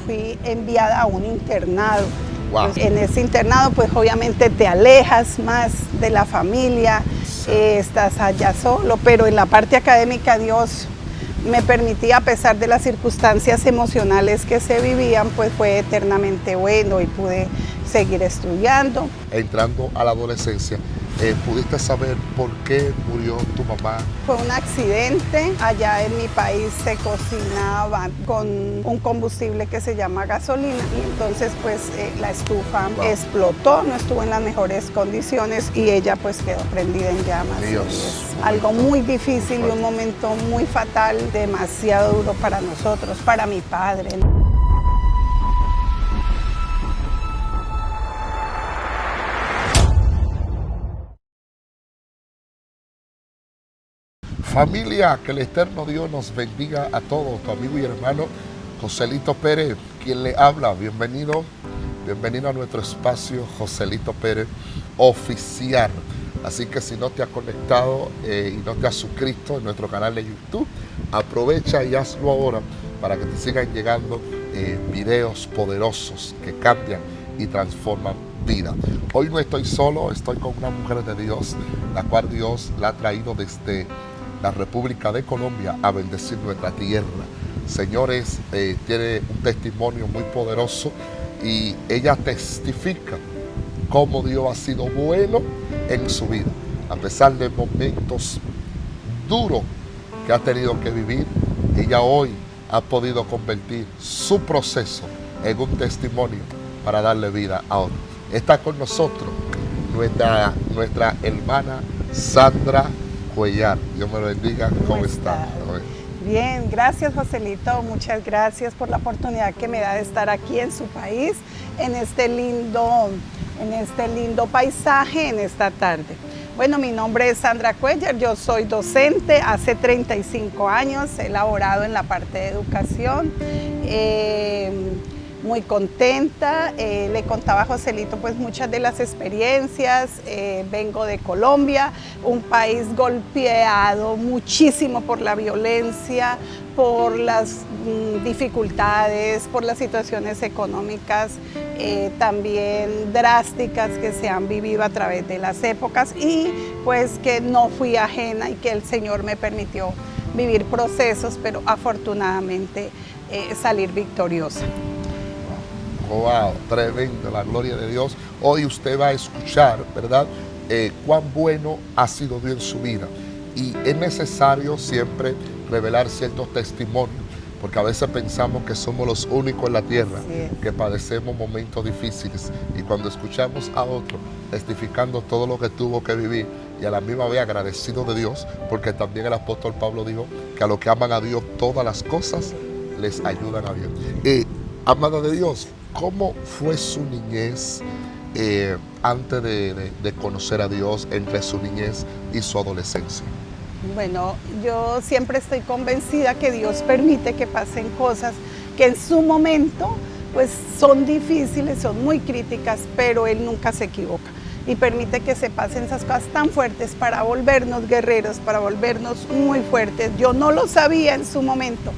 fui enviada a un internado. Wow. En ese internado pues obviamente te alejas más de la familia, Sí. estás allá solo, pero en la parte académica Dios me permitía, a pesar de las circunstancias emocionales que se vivían, pues fue eternamente bueno y pude seguir estudiando. Entrando a la adolescencia, ¿pudiste saber por qué murió tu mamá? Fue un accidente. Allá en mi país se cocinaba con un combustible que se llama gasolina y entonces pues la estufa explotó, no estuvo en las mejores condiciones y ella pues quedó prendida en llamas. Dios. Es algo muy difícil y un momento muy fatal, demasiado duro para nosotros, para mi padre. Familia, que el eterno Dios nos bendiga a todos. Tu amigo y hermano Joselito Pérez, quien le habla. Bienvenido a nuestro espacio Joselito Pérez Oficial. Así que si no te has conectado y no te has suscrito en nuestro canal de YouTube, aprovecha y hazlo ahora para que te sigan llegando videos poderosos que cambian y transforman vida. Hoy no estoy solo, estoy con una mujer de Dios, la cual Dios la ha traído desde la República de Colombia a bendecir nuestra tierra. Señores, tiene un testimonio muy poderoso y ella testifica cómo Dios ha sido bueno en su vida. A pesar de momentos duros que ha tenido que vivir, ella hoy ha podido convertir su proceso en un testimonio para darle vida a otros. Está con nosotros nuestra hermana Sandra Cuellar. Dios me lo bendiga. ¿Cómo está? Bien, gracias Joselito, muchas gracias por la oportunidad que me da de estar aquí en su país, en este lindo paisaje, en esta tarde. Bueno, mi nombre es Sandra Cuellar, yo soy docente, hace 35 años he laborado en la parte de educación. Muy contenta, le contaba a Joselito pues muchas de las experiencias. Vengo de Colombia, un país golpeado muchísimo por la violencia, por las dificultades, por las situaciones económicas también drásticas que se han vivido a través de las épocas y pues que no fui ajena y que el Señor me permitió vivir procesos, pero afortunadamente salir victoriosa. Wow, tremendo, la gloria de Dios. Hoy usted va a escuchar, ¿verdad? Cuán bueno ha sido Dios en su vida. Y es necesario siempre revelar ciertos testimonios, porque a veces pensamos que somos los únicos en la tierra que padecemos momentos difíciles. Y cuando escuchamos a otro testificando todo lo que tuvo que vivir y a la misma vez agradecido de Dios, porque también el apóstol Pablo dijo que a los que aman a Dios todas las cosas les ayudan a bien. Amada de Dios, ¿cómo fue su niñez antes de conocer a Dios, entre su niñez y su adolescencia? Bueno, yo siempre estoy convencida que Dios permite que pasen cosas que en su momento pues son difíciles, son muy críticas, pero Él nunca se equivoca y permite que se pasen esas cosas tan fuertes para volvernos guerreros, para volvernos muy fuertes. Yo no lo sabía en su momento,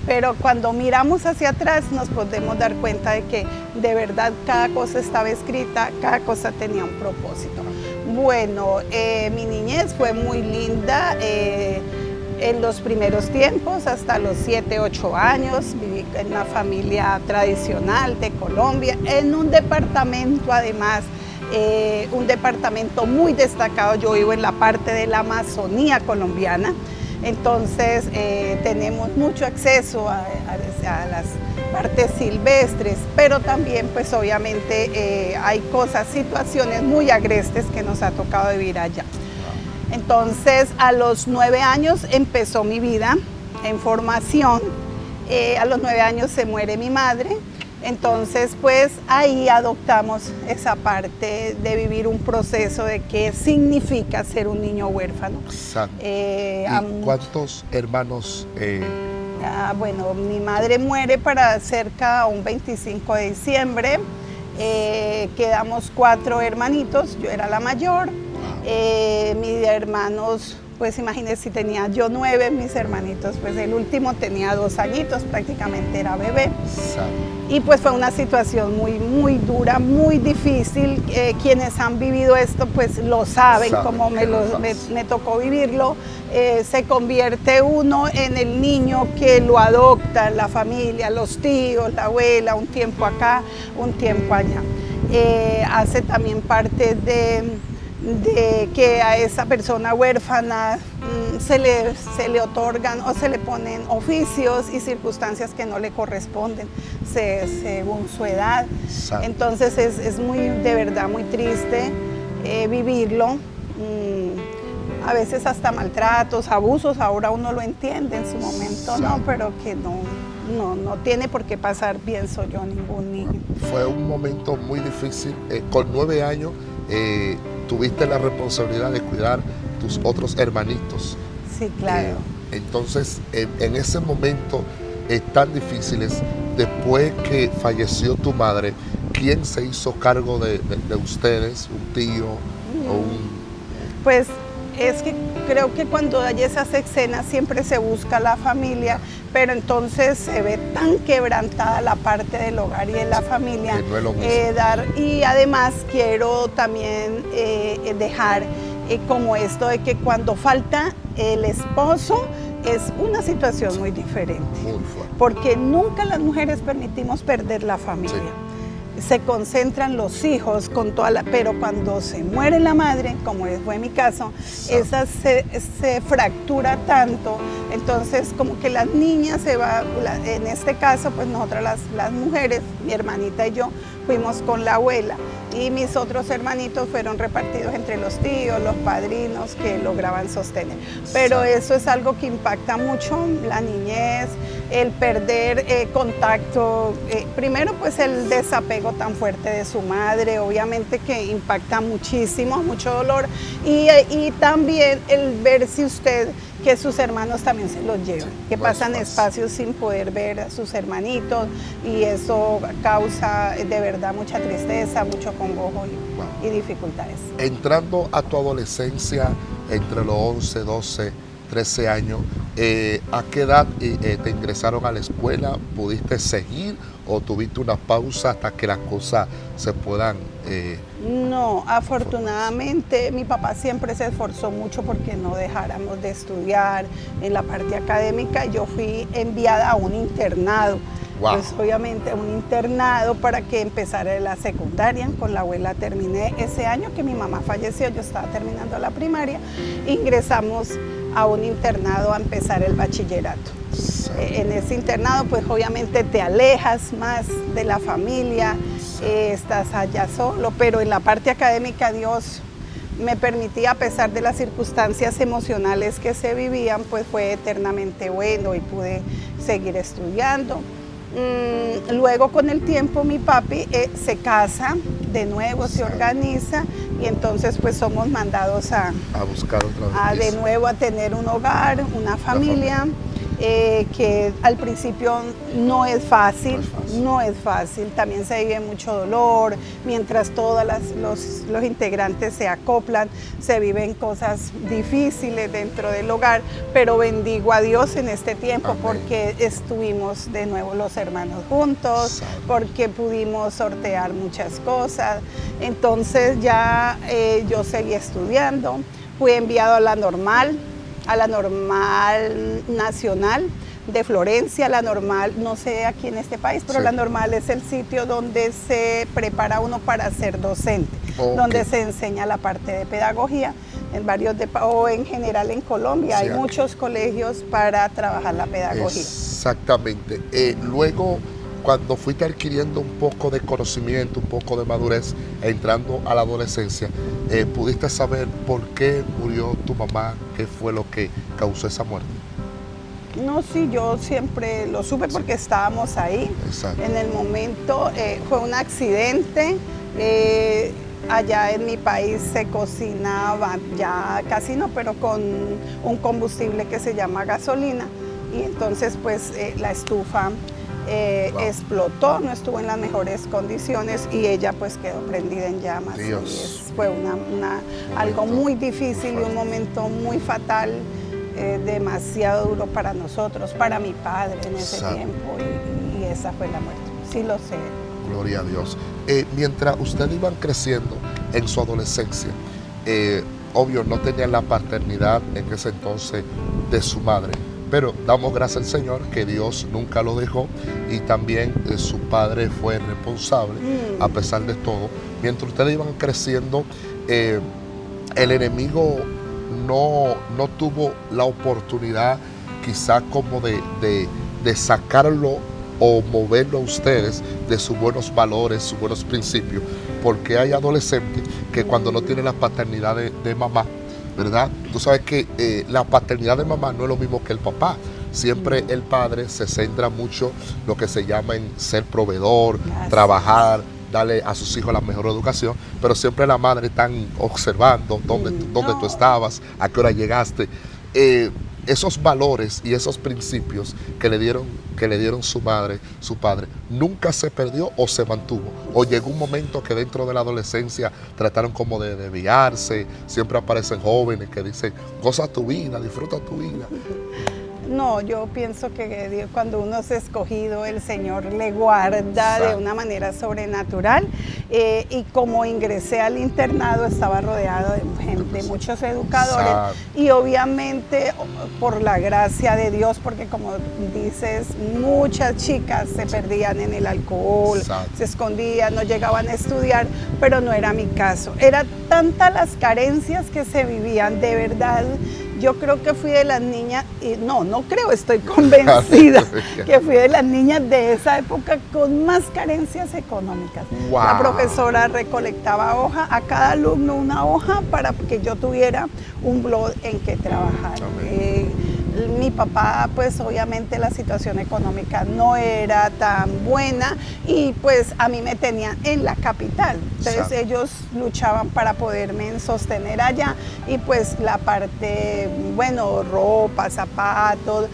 pero cuando miramos hacia atrás nos podemos dar cuenta de que de verdad cada cosa estaba escrita, cada cosa tenía un propósito. Bueno, mi niñez fue muy linda. En los primeros tiempos, hasta los 7, 8 años, viví en una familia tradicional de Colombia, en un departamento además, un departamento muy destacado. Yo vivo en la parte de la Amazonía colombiana. Entonces tenemos mucho acceso a las partes silvestres, pero también pues obviamente hay cosas, situaciones muy agrestes que nos ha tocado vivir allá. Entonces a los 9 años empezó mi vida en formación. A los 9 años se muere mi madre. Entonces, pues ahí adoptamos esa parte de vivir un proceso de qué significa ser un niño huérfano. Exacto. ¿Y cuántos hermanos? Bueno, mi madre muere para cerca a un 25 de diciembre. Quedamos 4 hermanitos, yo era la mayor. Mis hermanos Pues imagínense, si tenía yo 9, mis hermanitos, pues el último tenía 2 añitos, prácticamente era bebé. Y pues fue una situación muy, muy dura, muy difícil. Quienes han vivido esto pues lo saben, como me tocó vivirlo. Se convierte uno en el niño que lo adopta, la familia, los tíos, la abuela, un tiempo acá, un tiempo allá. Hace también parte de que a esa persona huérfana se le otorgan o se le ponen oficios y circunstancias que no le corresponden según su edad. Entonces es muy, de verdad, muy triste vivirlo. A veces hasta maltratos, abusos, ahora uno lo entiende, en su momento no, pero que no tiene por qué pasar, pienso yo, ningún niño. Fue un momento muy difícil. Con 9 años tuviste la responsabilidad de cuidar tus otros hermanitos. Sí, claro. Entonces, en ese momento tan difíciles, después que falleció tu madre, ¿quién se hizo cargo de ustedes? ¿Un tío o un...? Pues es que creo que cuando hay esas escenas siempre se busca la familia, pero entonces se ve tan quebrantada la parte del hogar y de la familia. No es lo mismo. Y además quiero también dejar como esto de que cuando falta el esposo es una situación muy diferente. Muy fuerte. Porque nunca las mujeres permitimos perder la familia. Se concentran los hijos con pero cuando se muere la madre, como fue mi caso, esa se fractura tanto, entonces como que las niñas en este caso pues nosotras las mujeres, mi hermanita y yo, fuimos con la abuela y mis otros hermanitos fueron repartidos entre los tíos, los padrinos que lograban sostener. Pero eso es algo que impacta mucho la niñez, el perder contacto, primero pues el desapego tan fuerte de su madre, obviamente que impacta muchísimo, mucho dolor, y también el ver si usted que sus hermanos también se los llevan, que pasan espacios sin poder ver a sus hermanitos y eso causa de verdad mucha tristeza, mucho congojo y dificultades. Entrando a tu adolescencia, entre los 11, 12, 13 años, ¿a qué edad te ingresaron a la escuela? ¿Pudiste seguir o tuviste una pausa hasta que las cosas se puedan...? No, afortunadamente mi papá siempre se esforzó mucho porque no dejáramos de estudiar en la parte académica. Yo fui enviada a un internado. Wow. Pues obviamente un internado para que empezara la secundaria. Con la abuela terminé ese año que mi mamá falleció, yo estaba terminando la primaria. Ingresamos a un internado a empezar el bachillerato. En ese internado pues obviamente te alejas más de la familia, estás allá solo, pero en la parte académica Dios me permitía, a pesar de las circunstancias emocionales que se vivían, pues fue eternamente bueno y pude seguir estudiando. Luego con el tiempo mi papi se casa de nuevo, se organiza y entonces pues somos mandados a buscar otra vez. De nuevo a tener un hogar, una familia. Que al principio no es fácil, también se vive mucho dolor, mientras todos los integrantes se acoplan, se viven cosas difíciles dentro del hogar, pero bendigo a Dios en este tiempo. Amén. Porque estuvimos de nuevo los hermanos juntos, porque pudimos sortear muchas cosas, entonces ya yo seguí estudiando, fui enviado a la normal nacional de Florencia, la normal, no sé aquí en este país, pero la normal es el sitio donde se prepara uno para ser docente, donde se enseña la parte de pedagogía, en varios o en general en Colombia hay muchos colegios para trabajar la pedagogía. Exactamente. Luego, cuando fuiste adquiriendo un poco de conocimiento, un poco de madurez, entrando a la adolescencia, ¿pudiste saber por qué murió tu mamá? ¿Qué fue lo que causó esa muerte? No, sí, yo siempre lo supe porque estábamos ahí. Exacto. En el momento. Fue un accidente. Allá en mi país se cocinaba, ya casi no, pero con un combustible que se llama gasolina. Y entonces pues la estufa Wow. explotó, no estuvo en las mejores condiciones y ella pues quedó prendida en llamas. Dios. Fue algo muy difícil y fuerte. un momento muy fatal, demasiado duro para nosotros, para mi padre en ese Santo. tiempo y esa fue la muerte. Sí lo sé. Gloria a Dios. Mientras ustedes iban creciendo en su adolescencia, obvio, no tenían la paternidad en ese entonces de su madre, pero damos gracias al Señor que Dios nunca lo dejó y también su padre fue responsable a pesar de todo. Mientras ustedes iban creciendo, el enemigo no tuvo la oportunidad quizá como de sacarlo o moverlo a ustedes de sus buenos valores, sus buenos principios, porque hay adolescentes que cuando no tienen la paternidad de mamá, ¿verdad? Tú sabes que la paternidad de mamá no es lo mismo que el papá. Siempre el padre se centra mucho en lo que se llama en ser proveedor, Gracias. trabajar, darle a sus hijos la mejor educación, pero siempre la madre están observando dónde No. tú estabas, a qué hora llegaste. Esos valores y esos principios que le dieron su madre, su padre, nunca se perdió o se mantuvo. O llegó un momento que dentro de la adolescencia trataron como de desviarse. Siempre aparecen jóvenes que dicen, goza tu vida, disfruta tu vida. No, yo pienso que Dios, cuando uno es escogido, el Señor le guarda de Exacto. una manera sobrenatural. Y como ingresé al internado, estaba rodeado de muchos educadores. Exacto. Y obviamente, por la gracia de Dios, porque como dices, muchas chicas se perdían en el alcohol, Exacto. se escondían, no llegaban a estudiar, pero no era mi caso. Era tantas las carencias que se vivían, de verdad. Yo creo que fui de las niñas, y no creo, estoy convencida que fui de las niñas de esa época con más carencias económicas. Wow. La profesora recolectaba hoja, a cada alumno una hoja para que yo tuviera un blog en que trabajar. Mi papá, pues obviamente la situación económica no era tan buena y pues a mí me tenían en la capital. Entonces Exacto. ellos luchaban para poderme sostener allá y pues la parte, bueno, ropa, zapatos,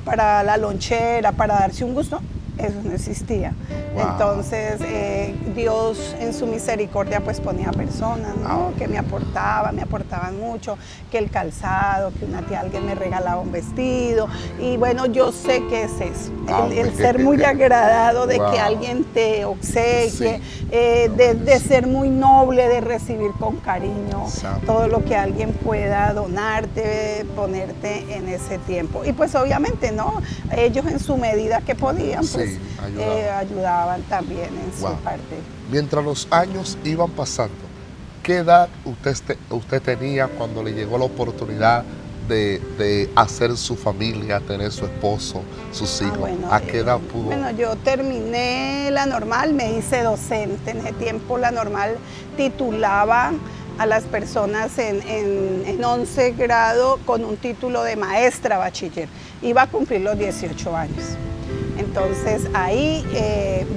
para la lonchera, para darse un gusto, eso no existía. Wow. Entonces Dios en su misericordia pues ponía personas, ¿no? Wow. Que me aportaban mucho, que el calzado, que una tía, alguien me regalaba un vestido y bueno, yo sé que es eso, el ser muy agradado de Wow. que alguien te obsequie, Sí. de ser muy noble, de recibir con cariño Exacto. todo lo que alguien pueda donarte, ponerte en ese tiempo. Y pues obviamente, ¿no? Ellos en su medida que podían, pues Sí, ayudaban. ayudaban también en Wow. su parte. Mientras los años iban pasando, ¿qué edad usted tenía cuando le llegó la oportunidad de hacer su familia, tener su esposo, sus hijos? Bueno, ¿A qué edad pudo? Bueno, yo terminé la normal, me hice docente. En ese tiempo la normal titulaba a las personas en 11 grado con un título de maestra bachiller. Iba a cumplir los 18 años. Entonces ahí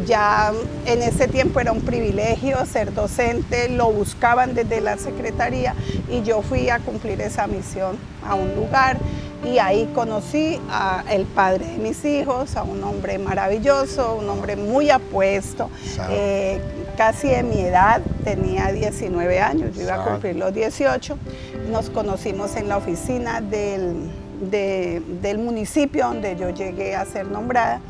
ya en ese tiempo era un privilegio ser docente, lo buscaban desde la secretaría y yo fui a cumplir esa misión a un lugar y ahí conocí al padre de mis hijos, a un hombre maravilloso, un hombre muy apuesto, casi de mi edad, tenía 19 años, yo iba a cumplir los 18, nos conocimos en la oficina del municipio donde yo llegué a ser nombrada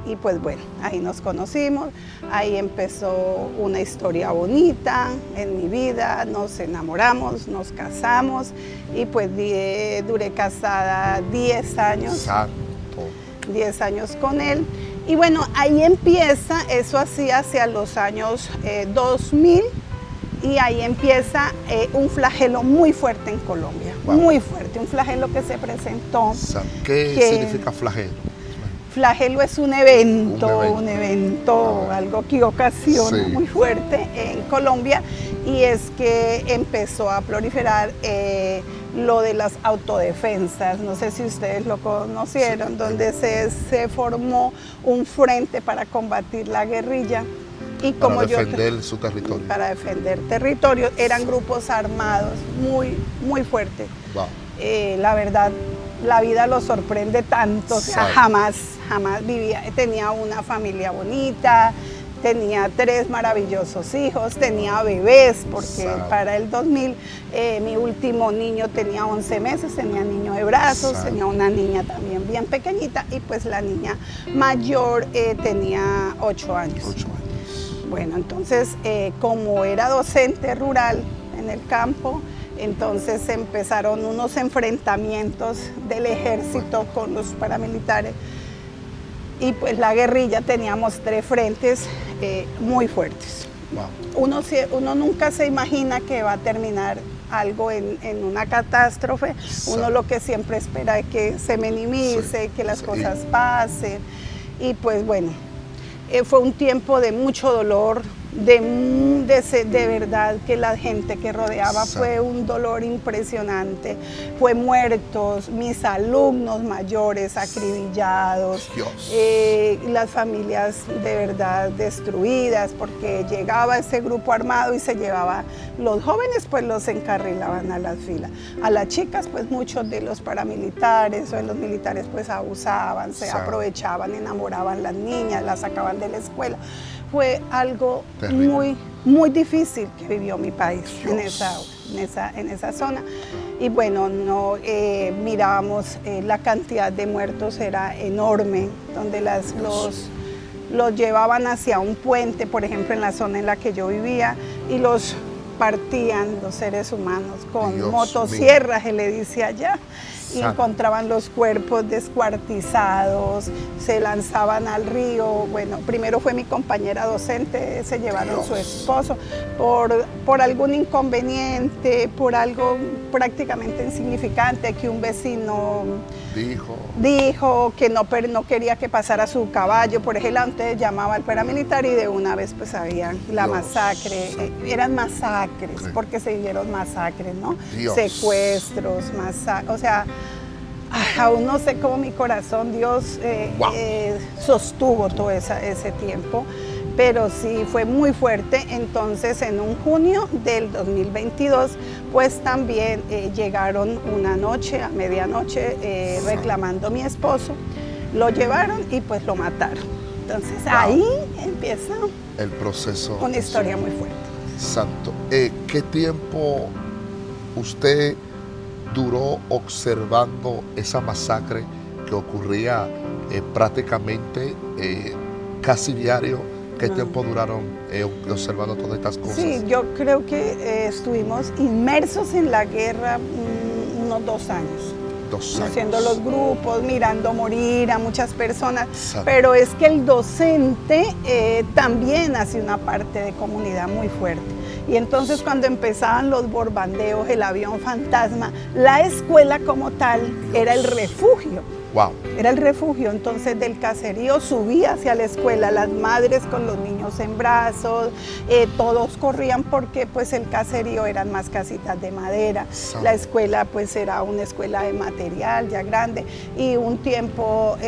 y pues bueno, ahí nos conocimos, ahí empezó una historia bonita en mi vida, nos enamoramos, nos casamos y pues duré casada 10 años. Santo. 10 años con él y bueno, ahí empieza, eso así hacia los años 2000 y ahí empieza un flagelo muy fuerte en Colombia, wow. Muy fuerte, un flagelo que se presentó. ¿Qué significa flagelo? Flagelo es un evento, algo que ocasiona muy fuerte en Colombia y es que empezó a proliferar lo de las autodefensas, no sé si ustedes lo conocieron, donde se formó un frente para combatir la guerrilla. Y como para defender su territorio. Para defender territorios, eran grupos armados muy, muy fuertes. Wow. La verdad, la vida lo sorprende tanto, o sea, jamás vivía, tenía una familia bonita, tenía 3 maravillosos hijos, tenía bebés, porque para el 2000 mi último niño tenía 11 meses, tenía niño de brazos, tenía una niña también bien pequeñita y pues la niña mayor tenía 8 años. 8 años. Bueno, entonces como era docente rural en el campo, entonces empezaron unos enfrentamientos del ejército con los paramilitares y pues la guerrilla teníamos 3 frentes muy fuertes. Wow. Uno nunca se imagina que va a terminar algo en una catástrofe. Uno lo que siempre espera es que se minimice, que las cosas pasen. Y pues bueno, fue un tiempo de mucho dolor, de verdad que la gente que rodeaba fue un dolor impresionante. Fue muertos, mis alumnos mayores acribillados, las familias de verdad destruidas porque llegaba ese grupo armado y se llevaba los jóvenes, pues los encarrilaban a las filas. A las chicas, pues muchos de los paramilitares o de los militares pues abusaban, se aprovechaban, enamoraban a las niñas, las sacaban de la escuela. Fue algo muy difícil que vivió mi país en esa zona. Y bueno, mirábamos la cantidad de muertos era enorme, donde los llevaban hacia un puente, por ejemplo, en la zona en la que yo vivía, y los partían los seres humanos con motosierras, se le dice allá. Y encontraban los cuerpos descuartizados, se lanzaban al río. Bueno, primero fue mi compañera docente, se llevaron su esposo por algún inconveniente, por algo prácticamente insignificante que un vecino dijo que no quería que pasara su caballo. Por ejemplo, antes llamaba al paramilitar y de una vez pues habían la masacre. Eran masacres, porque se dieron masacres, ¿no? Secuestros, masacres, o sea, aún no sé cómo mi corazón, Dios sostuvo todo ese tiempo, pero sí fue muy fuerte. Entonces en un junio del 2022 pues también llegaron una noche, a medianoche, reclamando a mi esposo, lo llevaron y pues lo mataron. Entonces ahí empieza el proceso. Una historia muy fuerte. Santo. ¿Qué tiempo usted duró observando esa masacre que ocurría prácticamente casi diario? ¿Qué tiempo duraron observando todas estas cosas? Sí, yo creo que estuvimos inmersos en la guerra unos 2 años. 2 años. Haciendo los grupos, mirando morir a muchas personas. Pero es que el docente también hace una parte de comunidad muy fuerte. Y entonces cuando empezaban los bombardeos, el avión fantasma, la escuela como tal era el refugio. Wow. Era el refugio, entonces del caserío subía hacia la escuela, las madres con los niños en brazos, todos corrían porque pues el caserío eran más casitas de madera, la escuela pues era una escuela de material ya grande y un tiempo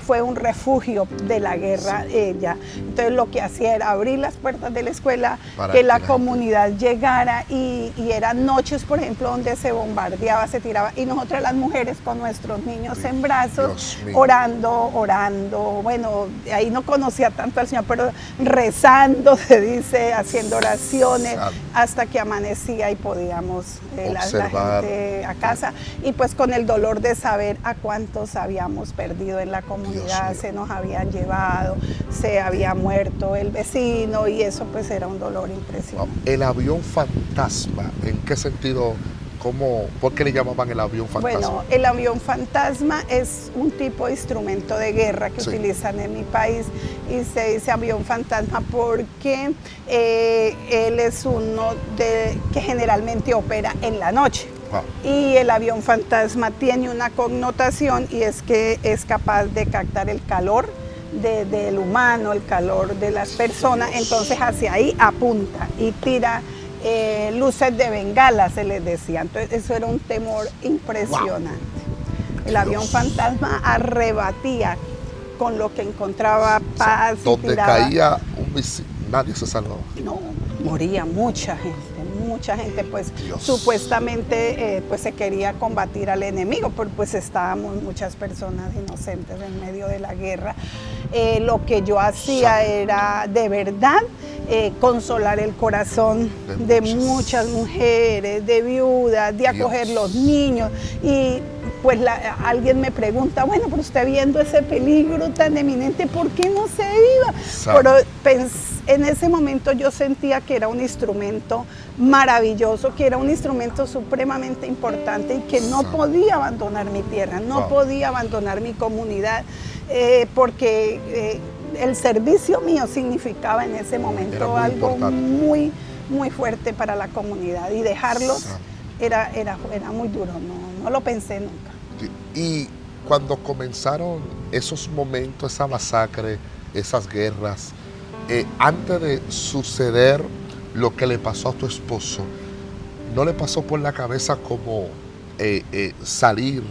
fue un refugio de la guerra ella. Entonces lo que hacía era abrir las puertas de la escuela, que la comunidad llegara y eran noches, por ejemplo, donde se bombardeaba, se tiraba y nosotras las mujeres con nuestros niños en brazos, orando, bueno, ahí no conocía tanto al Señor, pero rezando, se dice, haciendo oraciones, hasta que amanecía y podíamos la gente a casa, y pues con el dolor de saber a cuántos habíamos perdido en la comunidad, se nos habían llevado, se había muerto el vecino, y eso pues era un dolor impresionante. El avión fantasma, ¿en qué sentido? ¿Por qué le llamaban el avión fantasma? Bueno, el avión fantasma es un tipo de instrumento de guerra que utilizan en mi país, y se dice avión fantasma porque él es uno que generalmente opera en la noche. Wow. Y el avión fantasma tiene una connotación, y es que es capaz de captar el calor del humano, el calor de las personas, entonces hacia ahí apunta y tira luces de bengala, se les decía. Entonces eso era un temor impresionante. Wow. El avión fantasma arrebatía con lo que encontraba paz. Donde caía un misil, nadie se salvaba. No, moría mucha gente, mucha gente pues Dios. supuestamente pues se quería combatir al enemigo, pero pues estábamos muchas personas inocentes en medio de la guerra. Lo que yo hacía era de verdad consolar el corazón de muchas mujeres, de viudas, de acoger los niños. Y pues alguien me pregunta, bueno, pero usted viendo ese peligro tan eminente, ¿por qué no se iba? Pero en ese momento yo sentía que era un instrumento maravilloso, que era un instrumento supremamente importante y que no podía abandonar mi tierra, no podía abandonar mi comunidad, porque el servicio mío significaba en ese momento algo muy, muy fuerte para la comunidad, y dejarlos era muy duro, no lo pensé nunca. Y cuando comenzaron esos momentos, esa masacre, esas guerras, antes de suceder lo que le pasó a tu esposo, ¿no le pasó por la cabeza como salir,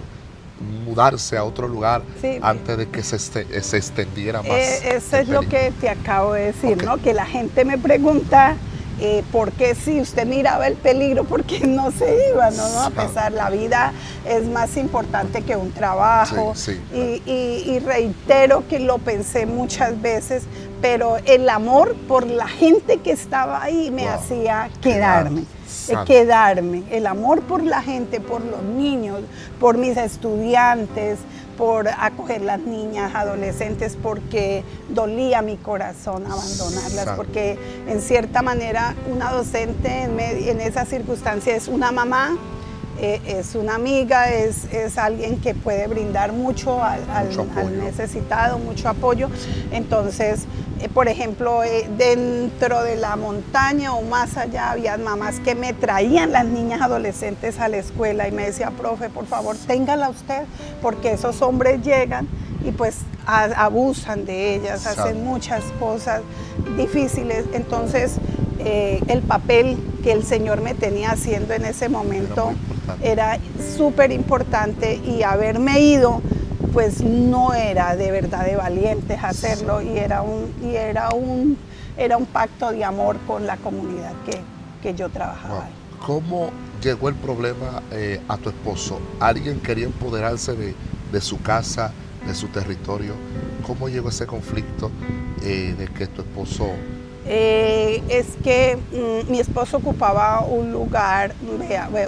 mudarse a otro lugar antes de que se extendiera más? Eso es lo que te acabo de decir, ¿no? Que la gente me pregunta por qué si usted miraba el peligro, por qué no se iba, ¿no? A pesar, la vida es más importante que un trabajo. Y reitero que lo pensé muchas veces, pero el amor por la gente que estaba ahí me hacía quedarme. El amor por la gente, por los niños, por mis estudiantes, por acoger las niñas, adolescentes, porque dolía mi corazón abandonarlas, porque en cierta manera una docente en esas circunstancias es una mamá, es una amiga, es alguien que puede brindar mucho al necesitado, mucho apoyo. Entonces, por ejemplo, dentro de la montaña o más allá, había mamás que me traían las niñas adolescentes a la escuela y me decía, profe, por favor, téngala usted, porque esos hombres llegan y pues abusan de ellas, hacen muchas cosas difíciles. Entonces, el papel que el Señor me tenía haciendo en ese momento era súper importante, y haberme ido pues no era de verdad de valientes hacerlo, y era un pacto de amor con la comunidad que yo trabajaba. ¿Cómo llegó el problema a tu esposo? ¿Alguien quería empoderarse de su casa, de su territorio? ¿Cómo llegó ese conflicto de que tu esposo... es que mi esposo ocupaba un lugar,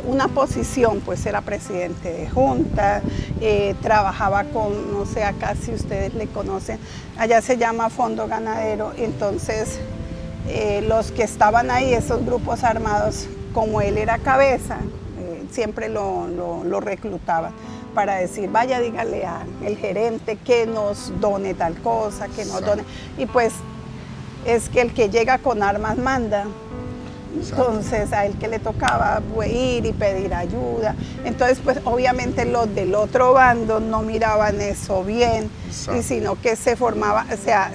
una posición, pues era presidente de junta, trabajaba con, no sé, acá si ustedes le conocen, allá se llama Fondo Ganadero. Entonces los que estaban ahí, esos grupos armados, como él era cabeza, siempre lo reclutaban para decir, vaya, dígale al gerente que nos done tal cosa, que nos done, y pues es que el que llega con armas manda. Entonces a él que le tocaba ir y pedir ayuda. Entonces pues obviamente los del otro bando no miraban eso bien, y sino que se formaba, o sea,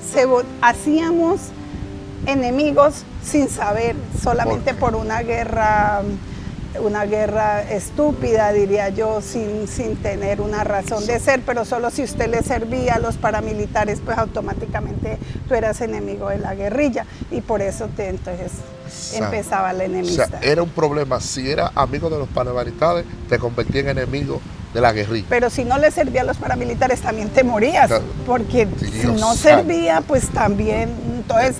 hacíamos enemigos sin saber, solamente por una guerra estúpida, diría yo, sin tener una razón de ser, pero solo si usted le servía a los paramilitares, pues automáticamente tú eras enemigo de la guerrilla, y por eso entonces empezaba la enemistad. O sea, era un problema, si era amigo de los paramilitares, te convertía en enemigo de la guerrilla. Pero si no le servía a los paramilitares, también te morías, porque si no servía, pues también, entonces,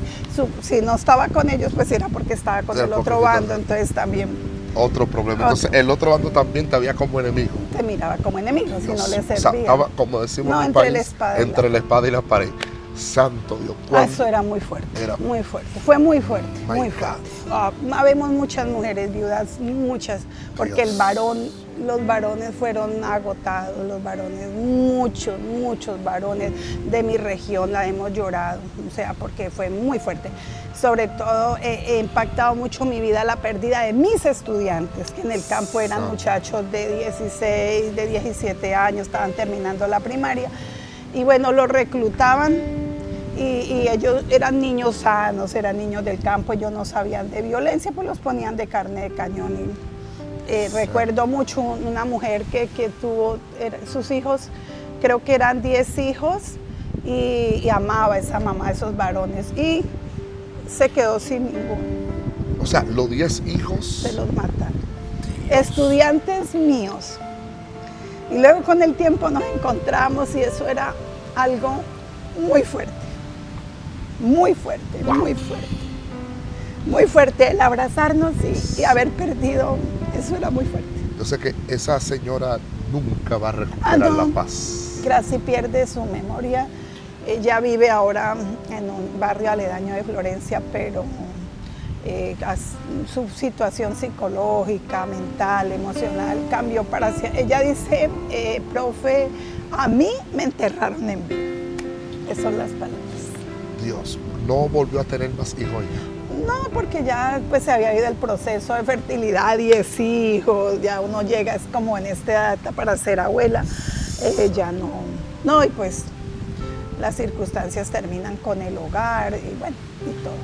si no estaba con ellos, pues era porque estaba con el otro bando, entonces también... Otro problema. Entonces, el otro bando también te veía como enemigo. Te miraba como enemigo, si no le servía. O sea, estaba, como decimos en mi país, entre la espada y la pared. Santo Dios. Eso era muy fuerte, muy fuerte. Fue muy fuerte, muy fuerte. Habemos muchas mujeres viudas, muchas, porque los varones fueron agotados, los varones, muchos varones de mi región la hemos llorado, o sea, porque fue muy fuerte. Sobre todo, he impactado mucho mi vida la pérdida de mis estudiantes, que en el campo eran muchachos de 16, de 17 años, estaban terminando la primaria, y bueno, los reclutaban, y ellos eran niños sanos, eran niños del campo, ellos no sabían de violencia, pues los ponían de carne de cañón. Recuerdo mucho una mujer que tuvo sus hijos, creo que eran 10 hijos, y amaba a esa mamá, a esos varones, y se quedó sin ninguno. O sea, los 10 hijos. Se los mataron. Dios. Estudiantes míos. Y luego con el tiempo nos encontramos y eso era algo muy fuerte. Muy fuerte, Wow. muy fuerte. Muy fuerte el abrazarnos y haber perdido, eso era muy fuerte. Yo sé que esa señora nunca va a recuperar Ah, no. la paz. Gracie pierde su memoria. Ella vive ahora en un barrio aledaño de Florencia, pero su situación psicológica, mental, emocional cambió para siempre. Ella dice, profe, a mí me enterraron en vida. Esas son las palabras. Dios, no volvió a tener más hijos ella. No, porque ya pues se había ido el proceso de fertilidad, 10 hijos, ya uno llega, es como en esta edad para ser abuela, ya no. No, y pues las circunstancias terminan con el hogar y bueno, y todo.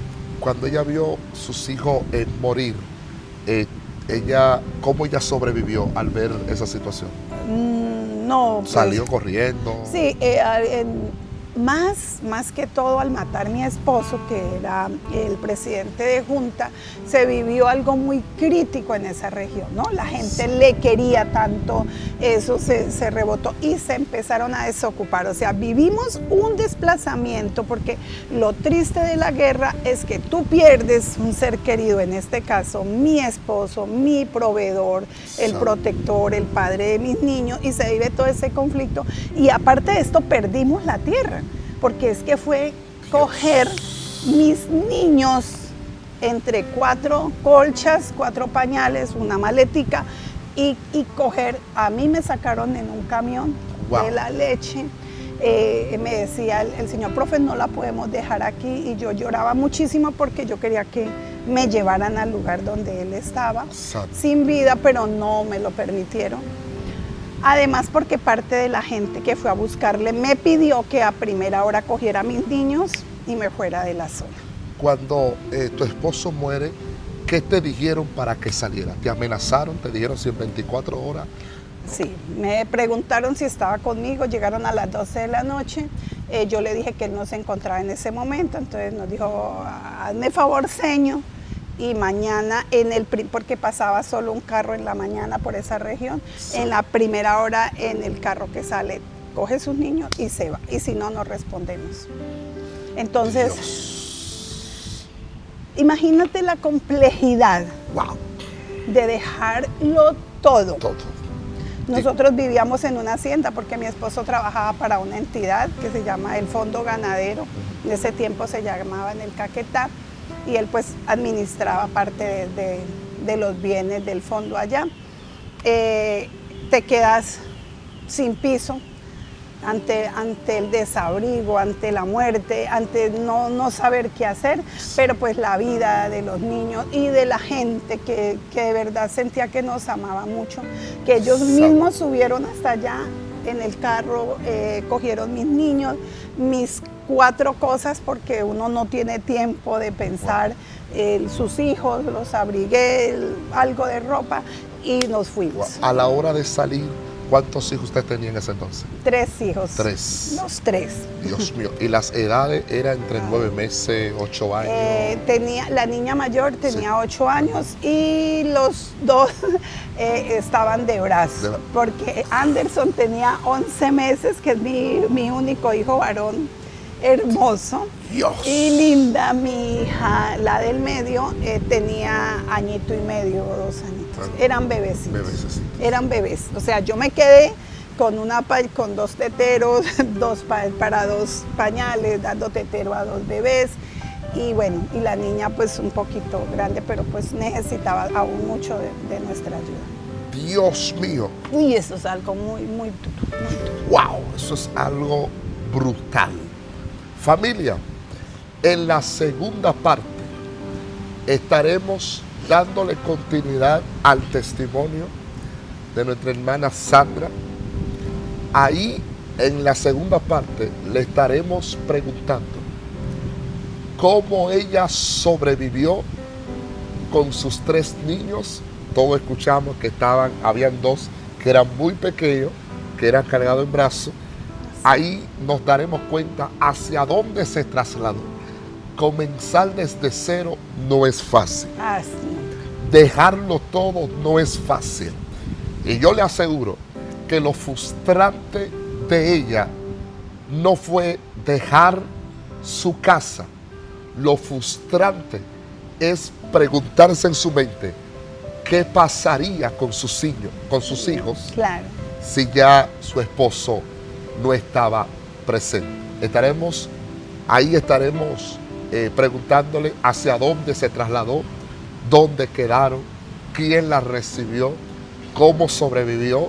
Cuando ella vio sus hijos morir, ¿cómo ella sobrevivió al ver esa situación? No, pues, ¿Salió corriendo? sí, más que todo al matar mi esposo, que era el presidente de Junta, se vivió algo muy crítico en esa región, ¿no? La gente le quería tanto, eso se rebotó y se empezaron a desocupar. O sea, vivimos un desplazamiento porque lo triste de la guerra es que tú pierdes un ser querido, en este caso mi esposo, mi proveedor, el protector, el padre de mis niños, y se vive todo ese conflicto. Y aparte de esto, perdimos la tierra, porque es que fue coger mis niños entre 4 colchas, 4 pañales, una maletica, y coger, a mí me sacaron en un camión Wow. de la leche. Me decía el señor, profe, no la podemos dejar aquí, y yo lloraba muchísimo porque yo quería que me llevaran al lugar donde él estaba, Exacto. sin vida, pero no me lo permitieron. Además, porque parte de la gente que fue a buscarle me pidió que a primera hora cogiera a mis niños y me fuera de la zona. Cuando tu esposo muere, ¿qué te dijeron para que saliera? ¿Te amenazaron? ¿Te dijeron si en 24 horas? Sí, me preguntaron si estaba conmigo, llegaron a las 12 de la noche, yo le dije que él no se encontraba en ese momento, entonces nos dijo, hazme favor, señor, y mañana, porque pasaba solo un carro en la mañana por esa región, Sí. en la primera hora en el carro que sale, coge sus niños y se va, y si no, nos respondemos. Entonces, Dios. imagínate la complejidad Wow. de dejarlo todo. Todo. Nosotros vivíamos en una hacienda porque mi esposo trabajaba para una entidad que se llama el Fondo Ganadero. En ese tiempo se llamaba en el Caquetá y él pues administraba parte de los bienes del fondo allá. Te quedas sin piso ante el desabrigo, ante la muerte, ante no saber qué hacer, pero pues la vida de los niños y de la gente que de verdad sentía que nos amaba mucho, que ellos mismos subieron hasta allá en el carro, cogieron mis niños, mis 4 cosas, porque uno no tiene tiempo de pensar, sus hijos, los abrigué, algo de ropa y nos fuimos. A la hora de salir, ¿cuántos hijos usted tenía en ese entonces? 3 hijos. 3. Los 3. Dios mío. ¿Y las edades eran entre 9 meses, 8 años? La niña mayor tenía 8 años y los 2 estaban de brazo, porque Anderson tenía 11 meses, que es mi único hijo varón, hermoso. Dios. Y Linda, mi hija, la del medio, tenía añito y medio, 2 añitos. Eran bebecitos. Bebés, sí. Eran bebés. O sea, yo me quedé con 2 teteros, para 2 pañales, dando tetero a 2 bebés. Y bueno, y la niña pues un poquito grande, pero pues necesitaba aún mucho de nuestra ayuda. Dios mío. Uy, eso es algo muy, muy duro, muy duro. Wow, eso es algo brutal. Familia, en la segunda parte estaremos dándole continuidad al testimonio de nuestra hermana Sandra. Ahí, en la segunda parte, le estaremos preguntando cómo ella sobrevivió con sus 3 niños. Todos escuchamos que habían 2 que eran muy pequeños, que eran cargados en brazos. Ahí nos daremos cuenta hacia dónde se trasladó. comenzar desde cero no es fácil. Así. Dejarlo todo no es fácil. Y yo le aseguro que lo frustrante de ella no fue dejar su casa. Lo frustrante es preguntarse en su mente qué pasaría con sus hijos, Claro. si ya su esposo no estaba presente. Ahí estaremos preguntándole hacia dónde se trasladó, dónde quedaron, quién la recibió, cómo sobrevivió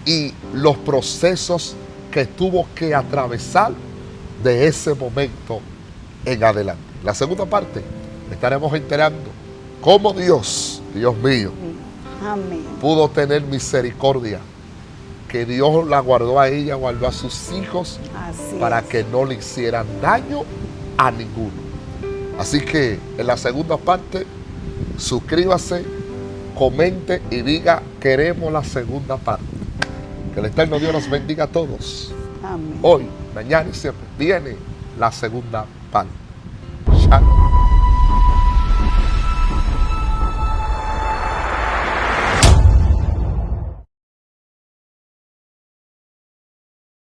y los procesos que tuvo que atravesar de ese momento en adelante. La segunda parte estaremos enterando cómo Dios mío, Amén. pudo tener misericordia, que Dios la guardó a ella, guardó a sus hijos Así para es. que no le hicieran daño a ninguno. Así que en la segunda parte, suscríbase, comente y diga: queremos la segunda parte. Que el eterno Dios nos bendiga a todos. Amén. Hoy, mañana y siempre viene la segunda parte. Shalom.